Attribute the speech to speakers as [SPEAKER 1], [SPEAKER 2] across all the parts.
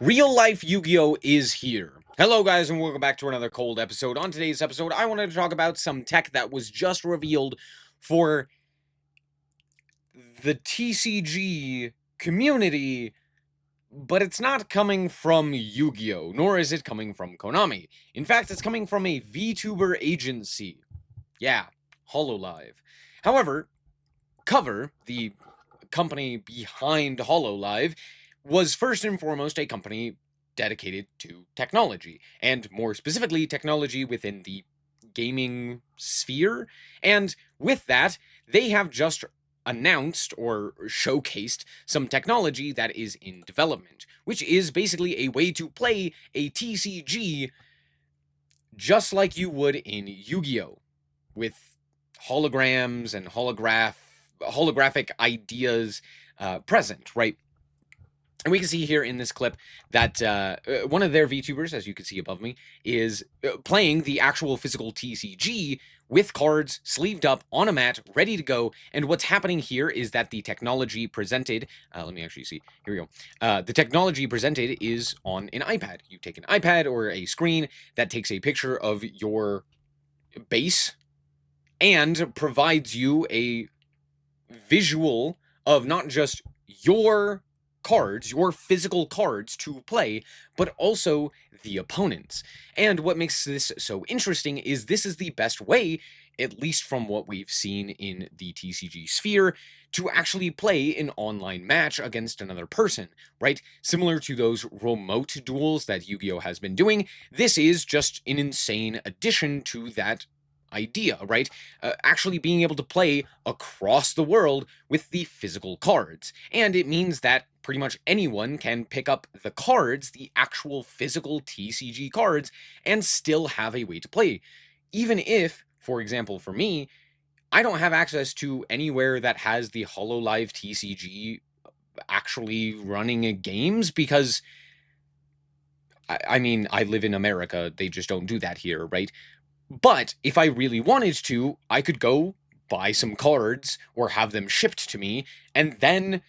[SPEAKER 1] Real life Yu-Gi-Oh! Is here. Hello guys and welcome back to another cold episode. On today's episode, I wanted to talk about some tech that was just revealed for the TCG community, but it's not coming from Yu-Gi-Oh! Nor is it coming from Konami. In fact, it's coming from a VTuber agency. Yeah, Hololive. However, Cover, the company behind Hololive, was first and foremost a company dedicated to technology, and more specifically, technology within the gaming sphere. And with that, they have just announced or showcased some technology that is in development, which is basically a way to play a TCG just like you would in Yu-Gi-Oh! With holograms and holographic ideas present, right? And we can see here in this clip that one of their VTubers, as you can see above me, is playing the actual physical TCG with cards sleeved up on a mat, ready to go. And what's happening here is that the technology presented, let me actually see, here we go. The technology presented is on an iPad. You take an iPad or a screen that takes a picture of your base and provides you a visual of not just your cards, your physical cards to play, but also the opponents. And what makes this so interesting is this is the best way, at least from what we've seen in the TCG sphere, to actually play an online match against another person, right? Similar to those remote duels that Yu-Gi-Oh! Has been doing, this is just an insane addition to that idea, right? Actually being able to play across the world with the physical cards. And it means that pretty much anyone can pick up the cards, the actual physical TCG cards, and still have a way to play. Even if, for example, for me, I don't have access to anywhere that has the Hololive TCG actually running games because, I mean, I live in America. They just don't do that here, right? But if I really wanted to, I could go buy some cards or have them shipped to me and then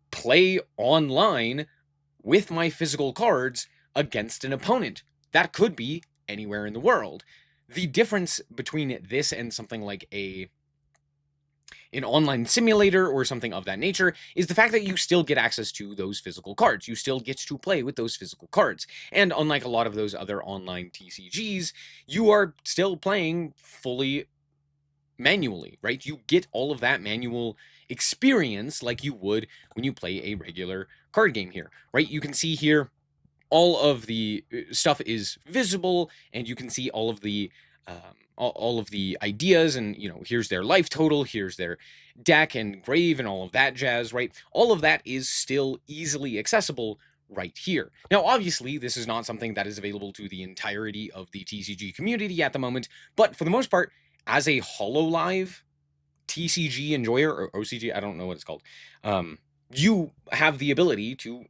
[SPEAKER 1] play online with my physical cards against an opponent. That could be anywhere in the world. The difference between this and something like an online simulator or something of that nature is the fact that you still get access to those physical cards. You still get to play with those physical cards. And unlike a lot of those other online TCGs, you are still playing fully manually, right? You get all of that manual experience like you would when you play a regular card game here, right? You can see here all of the stuff is visible, and you can see all of the ideas, and here's their life total, here's their deck and grave and all of that jazz, right? All of that is still easily accessible right here. Now, obviously, this is not something that is available to the entirety of the TCG community at the moment, but for the most part, as a Hololive TCG enjoyer, or OCG, I don't know what it's called, you have the ability to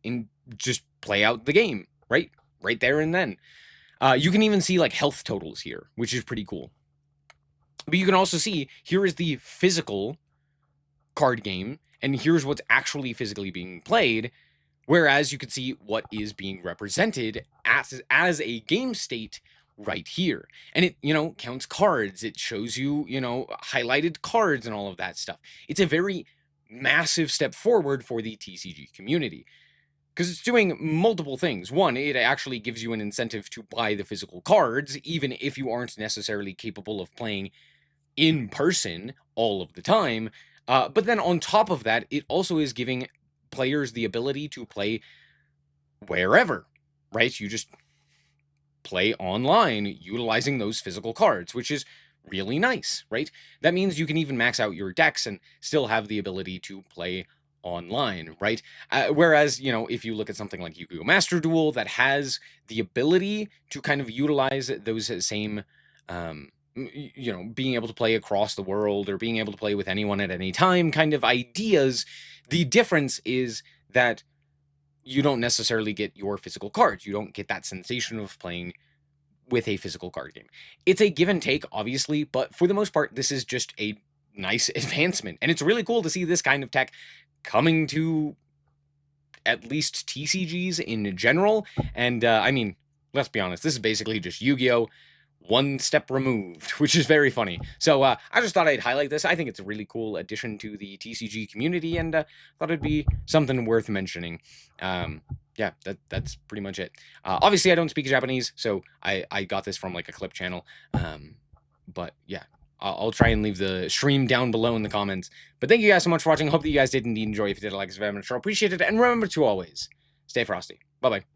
[SPEAKER 1] just play out the game, right there and then. You can even see like health totals here, which is pretty cool. But you can also see here is the physical card game, and here's what's actually physically being played. Whereas you can see what is being represented as a game state right here. And it, counts cards. It shows you, highlighted cards and all of that stuff. It's a very massive step forward for the TCG community, because it's doing multiple things. One, it actually gives you an incentive to buy the physical cards, even if you aren't necessarily capable of playing in person all of the time. But then on top of that, it also is giving players the ability to play wherever, right? You just play online utilizing those physical cards, which is really nice, right? That means you can even max out your decks and still have the ability to play online, right? Whereas, if you look at something like Yu-Gi-Oh! Master Duel that has the ability to kind of utilize those same, being able to play across the world or being able to play with anyone at any time kind of ideas, the difference is that you don't necessarily get your physical cards. You don't get that sensation of playing with a physical card game. It's a give and take, obviously, but for the most part, this is just a nice advancement. And it's really cool to see this kind of tech coming to at least TCGs in general. And I mean, let's be honest, this is basically just Yu-Gi-Oh! One step removed, which is very funny. So I just thought I'd highlight this. I think it's a really cool addition to the TCG community, and thought it'd be something worth mentioning. Yeah, that's pretty much it. Obviously, I don't speak Japanese, so I got this from like a clip channel. But yeah, I'll try and leave the stream down below in the comments. But thank you guys so much for watching. Hope that you guys did indeed enjoy. If you did, like this very much, I'll appreciate it. And remember to always stay frosty. Bye-bye.